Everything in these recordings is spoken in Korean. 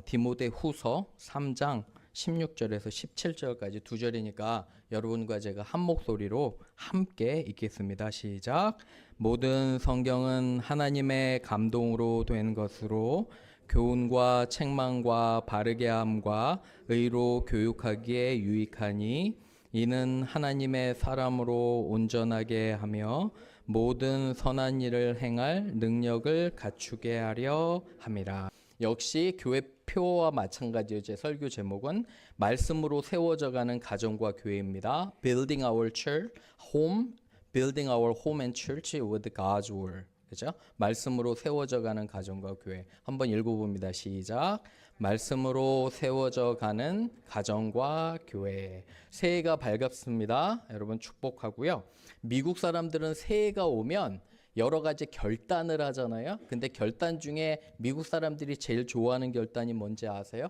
디모데 후서 3장 16절에서 17절까지 두 절이니까 여러분과 제가 한 목소리로 함께 읽겠습니다. 시작. 모든 성경은 하나님의 감동으로 된 것으로 교훈과 책망과 바르게 함과 의로 교육하기에 유익하니 이는 하나님의 사람으로 온전하게 하며 모든 선한 일을 행할 능력을 갖추게 하려 함이라. 역시 교회 표와 마찬가지의 제 설교 제목은 말씀으로 세워져가는 가정과 교회입니다. Building our church, home, building our home and church with God's word. 그죠? 말씀으로 세워져가는 가정과 교회. 한번 읽어봅니다. 시작. 말씀으로 세워져가는 가정과 교회. 새해가 밝았습니다. 여러분 축복하고요. 미국 사람들은 새해가 오면 여러 가지 결단을 하잖아요. 근데 결단 중에 미국 사람들이 제일 좋아하는 결단이 뭔지 아세요?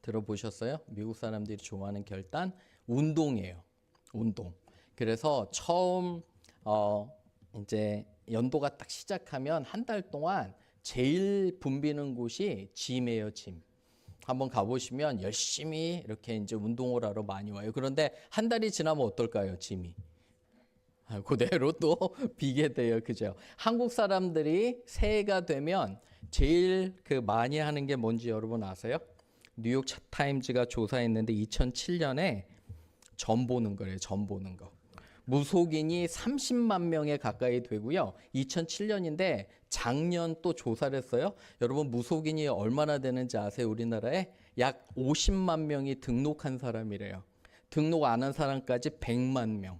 들어보셨어요? 미국 사람들이 좋아하는 결단? 운동이에요. 운동. 그래서 처음 이제 연도가 딱 시작하면 한 달 동안 제일 붐비는 곳이 짐이에요, 짐. 한번 가보시면 열심히 이렇게 이제 운동을 하러 많이 와요. 그런데 한 달이 지나면 어떨까요, 짐이? 그대로 또 비게 돼요. 그죠? 한국 사람들이 새해가 되면 제일 많이 하는 게 뭔지 여러분 아세요? 뉴욕 타임즈가 조사했는데 2007년에 점 보는 거래요. 점 보는 거. 무속인이 30만 명에 가까이 되고요. 2007년인데 작년 또 조사를 했어요. 여러분 무속인이 얼마나 되는지 아세요? 우리나라에 약 50만 명이 등록한 사람이래요. 등록 안 한 사람까지 100만 명.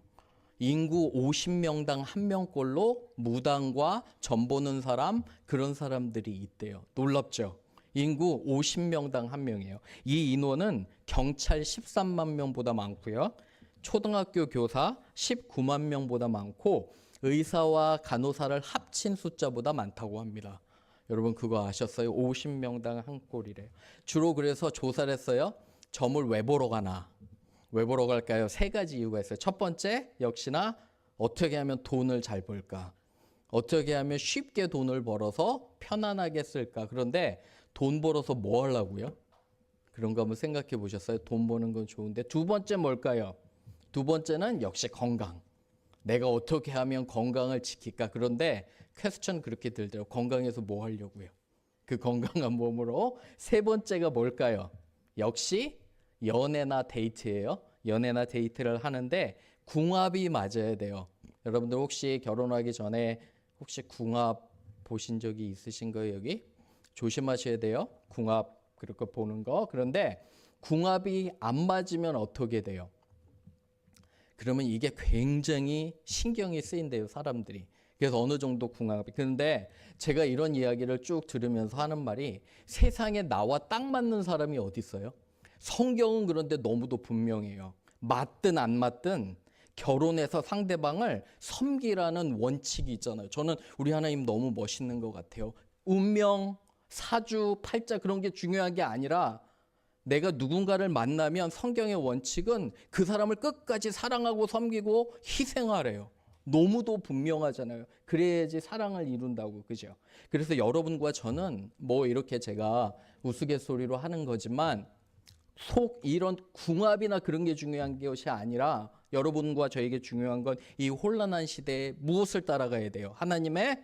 인구 50명당 1명꼴로 무당과 점 보는 사람, 그런 사람들이 있대요. 놀랍죠? 인구 50명당 1명이에요. 이 인원은 경찰 13만 명보다 많고요. 초등학교 교사 19만 명보다 많고 의사와 간호사를 합친 숫자보다 많다고 합니다. 여러분 그거 아셨어요? 50명당 한 꼴이래요. 주로 그래서 조사를 했어요. 점을 왜 보러 가나? 왜 보러 갈까요? 세 가지 이유가 있어요. 첫 번째, 역시나 어떻게 하면 돈을 잘 벌까? 어떻게 하면 쉽게 돈을 벌어서 편안하게 쓸까? 그런데 돈 벌어서 뭐 하려고요? 그런 거 한번 생각해 보셨어요? 돈 버는 건 좋은데. 두 번째 뭘까요? 두 번째는 역시 건강. 내가 어떻게 하면 건강을 지킬까? 그런데 퀘스천 그렇게 들더라고요. 건강해서 뭐 하려고요? 그 건강한 몸으로. 세 번째가 뭘까요? 역시 연애나 데이트예요. 연애나 데이트를 하는데 궁합이 맞아야 돼요. 여러분들 혹시 결혼하기 전에 혹시 궁합 보신 적이 있으신 거예요? 여기? 조심하셔야 돼요. 궁합 그렇게 보는 거. 그런데 궁합이 안 맞으면 어떻게 돼요? 그러면 이게 굉장히 신경이 쓰인대요, 사람들이. 그래서 어느 정도 궁합이. 그런데 제가 이런 이야기를 쭉 들으면서 하는 말이 세상에 나와 딱 맞는 사람이 어디 있어요? 성경은 그런데 너무도 분명해요. 맞든 안 맞든 결혼해서 상대방을 섬기라는 원칙이 있잖아요. 저는 우리 하나님 너무 멋있는 것 같아요. 운명, 사주, 팔자 그런 게 중요한 게 아니라 내가 누군가를 만나면 성경의 원칙은 그 사람을 끝까지 사랑하고 섬기고 희생하래요. 너무도 분명하잖아요. 그래야지 사랑을 이룬다고. 그죠? 그래서 여러분과 저는 뭐 이렇게 제가 우스갯소리로 하는 거지만 속 이런 궁합이나 그런 게 중요한 것이 아니라 여러분과 저에게 중요한 건 이 혼란한 시대에 무엇을 따라가야 돼요? 하나님의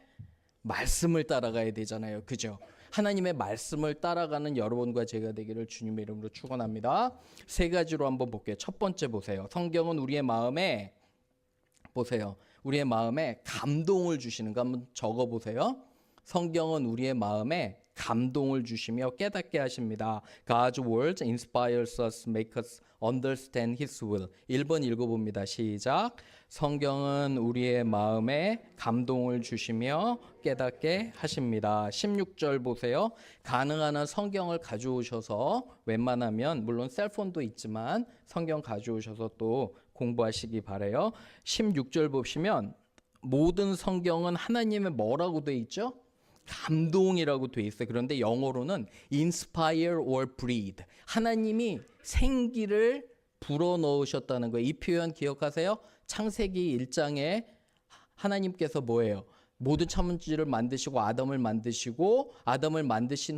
말씀을 따라가야 되잖아요. 그죠? 하나님의 말씀을 따라가는 여러분과 제가 되기를 주님의 이름으로 축원합니다. 세 가지로 한번 볼게요. 첫 번째 보세요. 성경은 우리의 마음에 보세요. 우리의 마음에 감동을 주시는 거 한번 적어 보세요. 성경은 우리의 마음에 감동을 주시며 깨닫게 하십니다. God's word inspires us, make us understand His will. 1번 읽어봅니다. 시작. 성경은 우리의 마음에 감동을 주시며 깨닫게 하십니다. 16절 보세요. 가능한 한 성경을 가져오셔서 웬만하면 물론 셀폰도 있지만 성경 가져오셔서 또 공부하시기 바라요. 16절 보시면 모든 성경은 하나님의 뭐라고 돼 있죠? 감동이라고 돼 있어요. 그런데 영어로는 inspire or breathe. 하나님이 생기를 불어넣으셨다는 거예요. 이 표현 기억하세요? 창세기 1장에 하나님께서 뭐예요? 모든 천지를 만드시고 아담을 만드신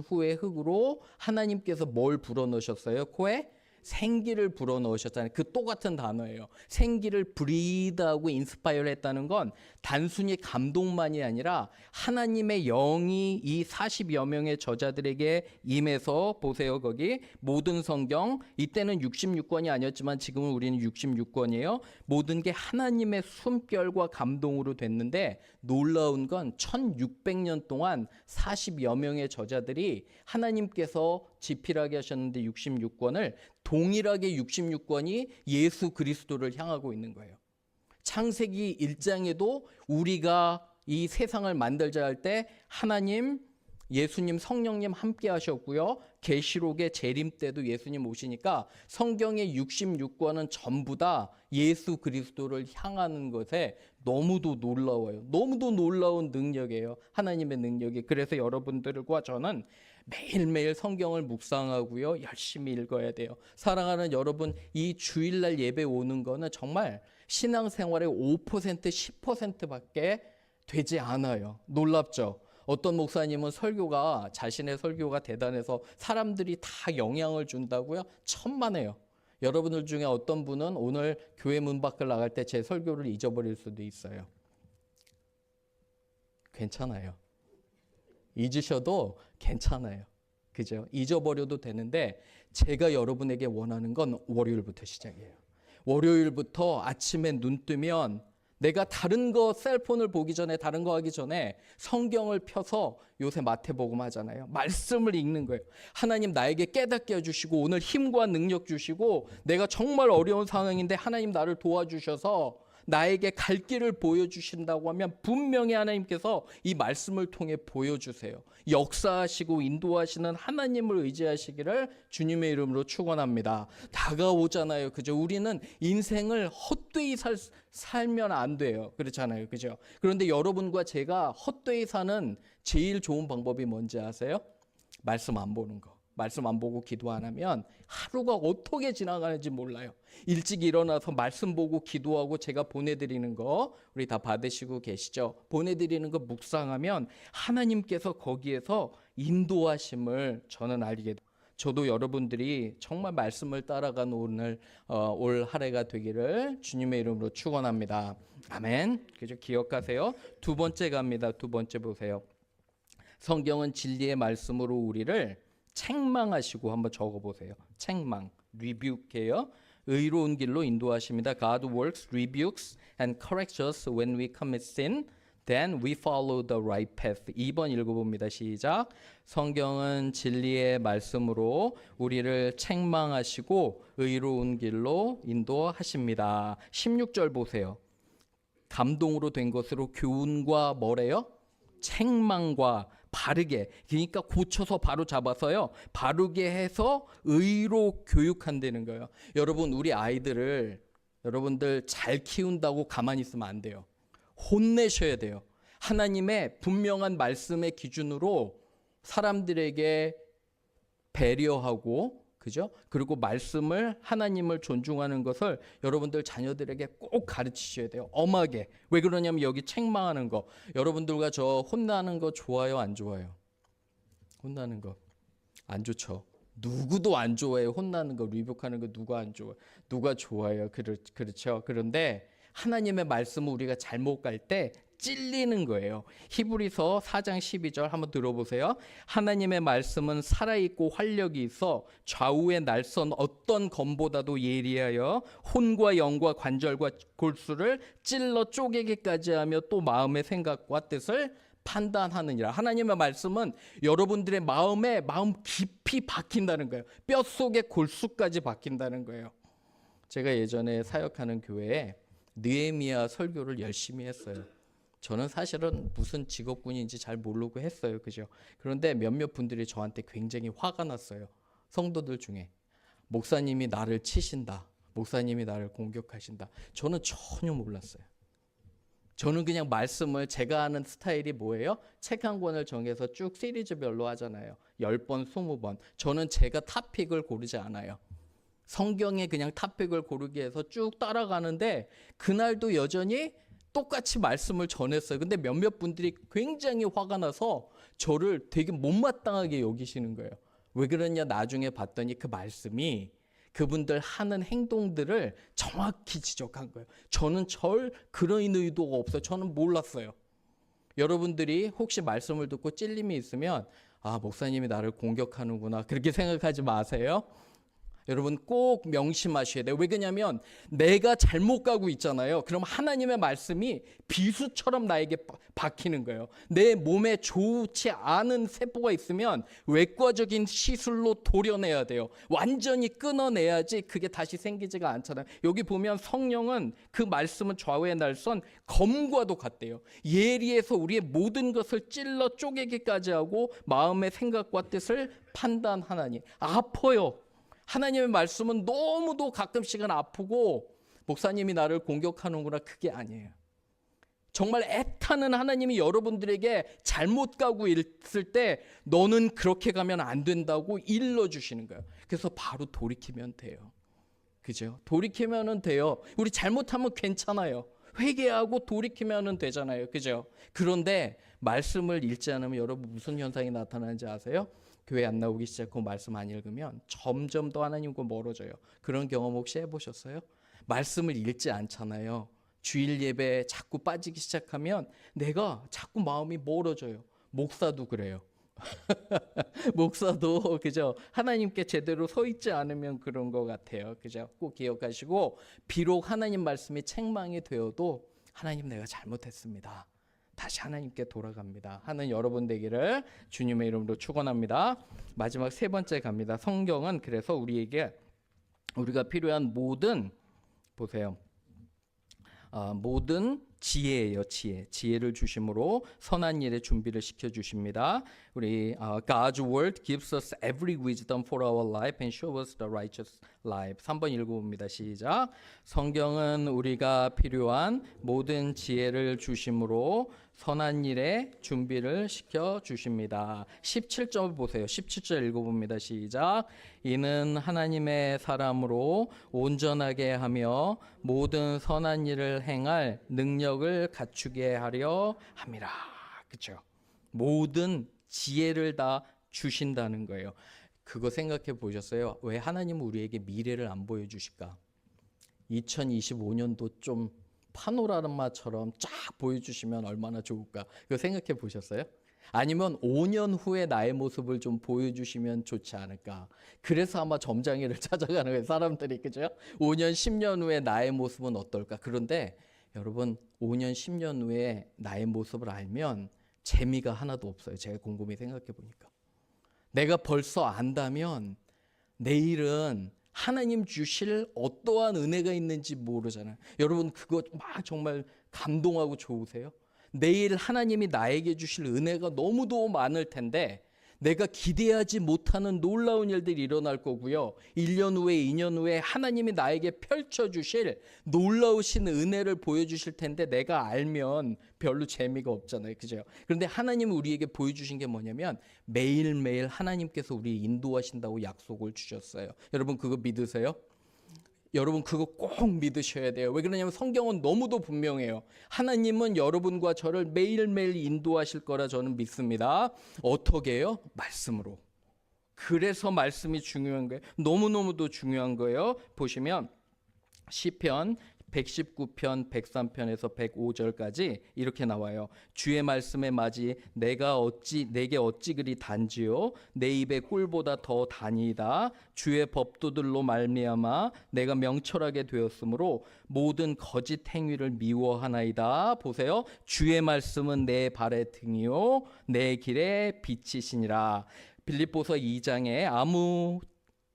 후에 흙으로 하나님께서 뭘 불어넣으셨어요? 코에 생기를 불어넣으셨잖아요. 그 똑같은 단어예요. 생기를 breathe하고 inspire 했다는 건 단순히 감동만이 아니라 하나님의 영이 이 40여 명의 저자들에게 임해서, 보세요, 거기 모든 성경, 이때는 66권이 아니었지만 지금은 우리는 66권이에요. 모든 게 하나님의 숨결과 감동으로 됐는데, 놀라운 건 1600년 동안 40여 명의 저자들이 하나님께서 지필하게 하셨는데 66권을 동일하게 66권이 예수 그리스도를 향하고 있는 거예요. 창세기 1장에도 우리가 이 세상을 만들자 할 때 하나님, 예수님, 성령님 함께 하셨고요. 계시록의 재림 때도 예수님 오시니까 성경의 66권은 전부 다 예수 그리스도를 향하는 것에 너무도 놀라워요. 너무도 놀라운 능력이에요. 하나님의 능력이. 그래서 여러분들과 저는 매일매일 성경을 묵상하고요. 열심히 읽어야 돼요. 사랑하는 여러분, 이 주일날 예배 오는 거는 정말 신앙생활의 5%, 10%밖에 되지 않아요. 놀랍죠? 어떤 목사님은 자신의 설교가 대단해서 사람들이 다 영향을 준다고요? 천만에요. 여러분들 중에 어떤 분은 오늘 교회 문 밖을 나갈 때 제 설교를 잊어버릴 수도 있어요. 괜찮아요. 잊으셔도 괜찮아요. 그죠? 잊어버려도 되는데, 제가 여러분에게 원하는 건 월요일부터 시작이에요. 월요일부터 아침에 눈 뜨면 내가 다른 거, 셀폰을 보기 전에, 다른 거 하기 전에 성경을 펴서, 요새 마태복음 하잖아요. 말씀을 읽는 거예요. 하나님 나에게 깨닫게 해주시고 오늘 힘과 능력 주시고, 내가 정말 어려운 상황인데 하나님 나를 도와주셔서 나에게 갈 길을 보여주신다고 하면 분명히 하나님께서 이 말씀을 통해 보여주세요. 역사하시고 인도하시는 하나님을 의지하시기를 주님의 이름으로 축원합니다. 다가오잖아요. 그죠? 우리는 인생을 헛되이 살면 안 돼요. 그렇잖아요. 그죠? 그런데 여러분과 제가 헛되이 사는 제일 좋은 방법이 뭔지 아세요? 말씀 안 보는 거. 말씀 안 보고 기도 안 하면 하루가 어떻게 지나가는지 몰라요. 일찍 일어나서 말씀 보고 기도하고 제가 보내드리는 거 우리 다 받으시고 계시죠? 보내드리는 거 묵상하면 하나님께서 거기에서 인도하심을 저는 알게 돼요. 저도 여러분들이 정말 말씀을 따라간 올 한 해가 되기를 주님의 이름으로 축원합니다. 아멘. 그죠? 기억하세요. 두 번째 갑니다. 두 번째 보세요. 성경은 진리의 말씀으로 우리를 책망하시고, 한번 적어보세요. 책망, rebuke예요. 의로운 길로 인도하십니다. God works, rebukes and corrects us when we commit sin. Then we follow the right path. 2번 읽어봅니다. 시작. 성경은 진리의 말씀으로 우리를 책망하시고 의로운 길로 인도하십니다. 16절 보세요. 감동으로 된 것으로 교훈과 뭐래요? 책망과 바르게, 그러니까 고쳐서 바로 잡아서요, 바르게 해서 의로 교육한다는 거예요. 여러분, 우리 아이들을 여러분들 잘 키운다고 가만히 있으면 안 돼요. 혼내셔야 돼요. 하나님의 분명한 말씀의 기준으로 사람들에게 배려하고, 그죠? 그리고 말씀을, 하나님을 존중하는 것을 여러분들 자녀들에게 꼭 가르치셔야 돼요. 엄하게. 왜 그러냐면 여기 책망하는 거, 여러분들과 저 혼나는 거 좋아요, 안 좋아요? 혼나는 거 안 좋죠. 누구도 안 좋아해요. 혼나는 거, 리뷰하는 거 누가 안 좋아해요? 누가 좋아해요? 그렇죠. 그런데 하나님의 말씀을 우리가 잘못 갈 때 찔리는 거예요. 히브리서 4장 12절 한번 들어보세요. 하나님의 말씀은 살아있고 활력이 있어 좌우의 날선 어떤 검보다도 예리하여 혼과 영과 관절과 골수를 찔러 쪼개기까지 하며 또 마음의 생각과 뜻을 판단하느니라. 하나님의 말씀은 여러분들의 마음 깊이 박힌다는 거예요. 뼛속의 골수까지 박힌다는 거예요. 제가 예전에 사역하는 교회에 느헤미야 설교를 열심히 했어요. 저는 사실은 무슨 직업군인지 잘 모르고 했어요. 그죠? 그런데 몇몇 분들이 저한테 굉장히 화가 났어요. 성도들 중에. 목사님이 나를 치신다. 목사님이 나를 공격하신다. 저는 전혀 몰랐어요. 저는 그냥 말씀을, 제가 하는 스타일이 뭐예요? 책 한 권을 정해서 쭉 시리즈별로 하잖아요. 10번, 20번. 저는 제가 토픽을 고르지 않아요. 성경에 그냥 토픽을 고르기 위해서 쭉 따라가는데, 그날도 여전히 똑같이 말씀을 전했어요. 근데 몇몇 분들이 굉장히 화가 나서 저를 되게 못마땅하게 여기시는 거예요. 왜 그러냐 나중에 봤더니 그 말씀이 그분들 하는 행동들을 정확히 지적한 거예요. 저는 그런 의도가 없어요. 저는 몰랐어요. 여러분들이 혹시 말씀을 듣고 찔림이 있으면 아, 목사님이 나를 공격하는구나 그렇게 생각하지 마세요. 여러분 꼭 명심하셔야 돼요. 왜 그러냐면 내가 잘못 가고 있잖아요. 그럼 하나님의 말씀이 비수처럼 나에게 박히는 거예요. 내 몸에 좋지 않은 세포가 있으면 외과적인 시술로 도려내야 돼요. 완전히 끊어내야지 그게 다시 생기지가 않잖아요. 여기 보면 성령은 그 말씀은 좌우의 날선 검과도 같대요. 예리해서 우리의 모든 것을 찔러 쪼개기까지 하고 마음의 생각과 뜻을 판단하나니. 아파요. 하나님의 말씀은 너무도 가끔씩은 아프고 목사님이 나를 공격하는구나 그게 아니에요. 정말 애타는 하나님이 여러분들에게 잘못 가고 있을 때 너는 그렇게 가면 안 된다고 일러주시는 거예요. 그래서 바로 돌이키면 돼요. 그죠? 돌이키면 돼요. 우리 잘못하면 괜찮아요. 회개하고 돌이키면 되잖아요. 그죠? 그런데 말씀을 읽지 않으면 여러분 무슨 현상이 나타나는지 아세요? 교회 안 나오기 시작하고 말씀 안 읽으면 점점 더 하나님과 멀어져요. 그런 경험 혹시 해보셨어요? 말씀을 읽지 않잖아요. 주일 예배에 자꾸 빠지기 시작하면 내가 자꾸 마음이 멀어져요. 목사도 그래요. 목사도 그죠? 하나님께 제대로 서 있지 않으면 그런 것 같아요. 그죠? 꼭 기억하시고 비록 하나님 말씀이 책망이 되어도 하나님 내가 잘못했습니다. 다시 하나님께 돌아갑니다 하는 여러분 되기를 주님의 이름으로 축원합니다. 마지막 세 번째 갑니다. 성경은 그래서 우리가 필요한 모든 보세요. 모든 지혜예요. 지혜를 주심으로 선한 일에 준비를 시켜주십니다. 우리 God's word gives us every wisdom for our life and shows us the righteous life. 3번 읽어봅니다. 시작. 성경은 우리가 필요한 모든 지혜를 주심으로 선한 일에 준비를 시켜주십니다. 17절 보세요. 17절 읽어봅니다. 시작. 이는 하나님의 사람으로 온전하게 하며 모든 선한 일을 행할 능력을 갖추게 하려 함이라. 그렇죠? 모든 지혜를 다 주신다는 거예요. 그거 생각해 보셨어요? 왜 하나님은 우리에게 미래를 안 보여주실까? 2025년도 좀 파노라마처럼 쫙 보여주시면 얼마나 좋을까? 그거 생각해 보셨어요? 아니면 5년 후에 나의 모습을 좀 보여주시면 좋지 않을까? 그래서 아마 점장이를 찾아가는 거예요. 사람들이. 그죠? 5년, 10년 후에 나의 모습은 어떨까? 그런데 여러분 5년, 10년 후에 나의 모습을 알면 재미가 하나도 없어요. 제가 곰곰이 생각해 보니까. 내가 벌써 안다면 내일은 하나님 주실 어떠한 은혜가 있는지 모르잖아요. 여러분 그거 막 정말 감동하고 좋으세요? 내일 하나님이 나에게 주실 은혜가 너무도 많을 텐데 내가 기대하지 못하는 놀라운 일들이 일어날 거고요. 1년 후에 2년 후에 하나님이 나에게 펼쳐주실 놀라우신 은혜를 보여주실 텐데 내가 알면 별로 재미가 없잖아요. 그죠? 그런데 하나님이 우리에게 보여주신 게 뭐냐면 매일매일 하나님께서 우리 인도하신다고 약속을 주셨어요. 여러분 그거 믿으세요? 여러분 그거 꼭 믿으셔야 돼요. 왜 그러냐면 성경은 너무도 분명해요. 하나님은 여러분과 저를 매일매일 인도하실 거라 저는 믿습니다. 어떻게 해요? 말씀으로. 그래서 말씀이 중요한 거예요. 너무너무도 중요한 거예요. 보시면 시편 119편 103편에서 105절까지 이렇게 나와요. 주의 말씀에 맞이 내게 어찌 그리 단지요 내 입의 꿀보다 더 다니이다. 주의 법도들로 말미암아 내가 명철하게 되었으므로 모든 거짓 행위를 미워하나이다. 보세요. 주의 말씀은 내 발의 등이요 내 길의 빛이시니라. 빌립보서 2장에 아무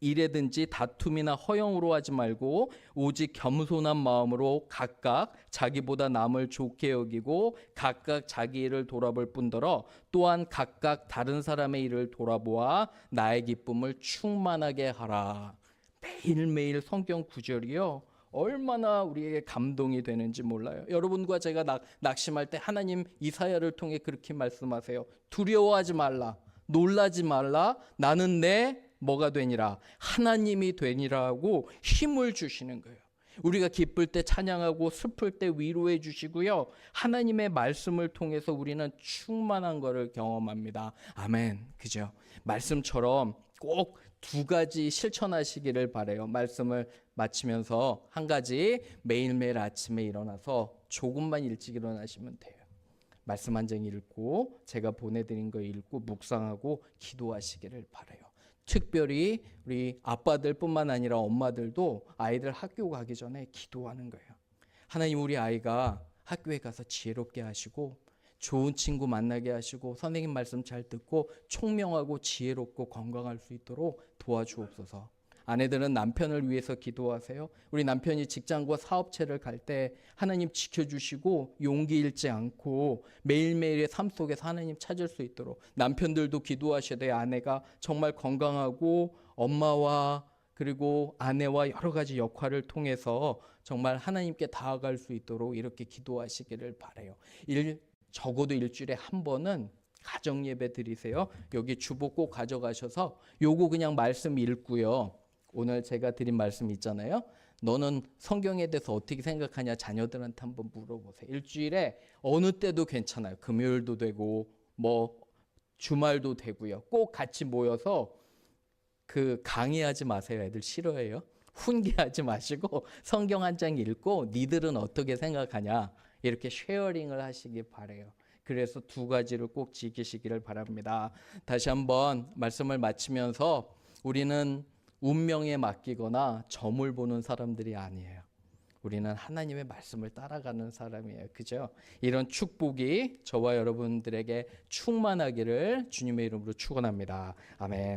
일에든지 다툼이나 허영으로 하지 말고 오직 겸손한 마음으로 각각 자기보다 남을 좋게 여기고 각각 자기 일을 돌아볼 뿐더러 또한 각각 다른 사람의 일을 돌아보아 나의 기쁨을 충만하게 하라. 매일매일 성경 구절이요 얼마나 우리에게 감동이 되는지 몰라요. 여러분과 제가 낙심할 때 하나님 이사야를 통해 그렇게 말씀하세요. 두려워하지 말라, 놀라지 말라, 나는 내 뭐가 되니라? 하나님이 되니라고 힘을 주시는 거예요. 우리가 기쁠 때 찬양하고 슬플 때 위로해 주시고요. 하나님의 말씀을 통해서 우리는 충만한 것을 경험합니다. 아멘. 그죠? 말씀처럼 꼭 두 가지 실천하시기를 바라요. 말씀을 마치면서 한 가지, 매일매일 아침에 일어나서 조금만 일찍 일어나시면 돼요. 말씀 한 장 읽고 제가 보내드린 거 읽고 묵상하고 기도하시기를 바라요. 특별히 우리 아빠들뿐만 아니라 엄마들도 아이들 학교 가기 전에 기도하는 거예요. 하나님, 우리 아이가 학교에 가서 지혜롭게 하시고 좋은 친구 만나게 하시고 선생님 말씀 잘 듣고 총명하고 지혜롭고 건강할 수 있도록 도와주옵소서. 아내들은 남편을 위해서 기도하세요. 우리 남편이 직장과 사업체를 갈 때 하나님 지켜주시고 용기 잃지 않고 매일매일의 삶 속에서 하나님 찾을 수 있도록 남편들도 기도하셔야 돼요. 아내가 정말 건강하고 엄마와 그리고 아내와 여러 가지 역할을 통해서 정말 하나님께 다가갈 수 있도록 이렇게 기도하시기를 바라요. 적어도 일주일에 한 번은 가정 예배 드리세요. 여기 주보 꼭 가져가셔서 요거 그냥 말씀 읽고요. 오늘 제가 드린 말씀 있잖아요. 너는 성경에 대해서 어떻게 생각하냐 자녀들한테 한번 물어보세요. 일주일에 어느 때도 괜찮아요. 금요일도 되고 뭐 주말도 되고요. 꼭 같이 모여서 그 강의하지 마세요. 애들 싫어해요. 훈계하지 마시고 성경 한 장 읽고 니들은 어떻게 생각하냐 이렇게 쉐어링을 하시기 바라요. 그래서 두 가지를 꼭 지키시기를 바랍니다. 다시 한번 말씀을 마치면서 우리는 운명에 맡기거나 점을 보는 사람들이 아니에요. 우리는 하나님의 말씀을 따라가는 사람이에요. 그죠? 이런 축복이 저와 여러분들에게 충만하기를 주님의 이름으로 축원합니다. 아멘.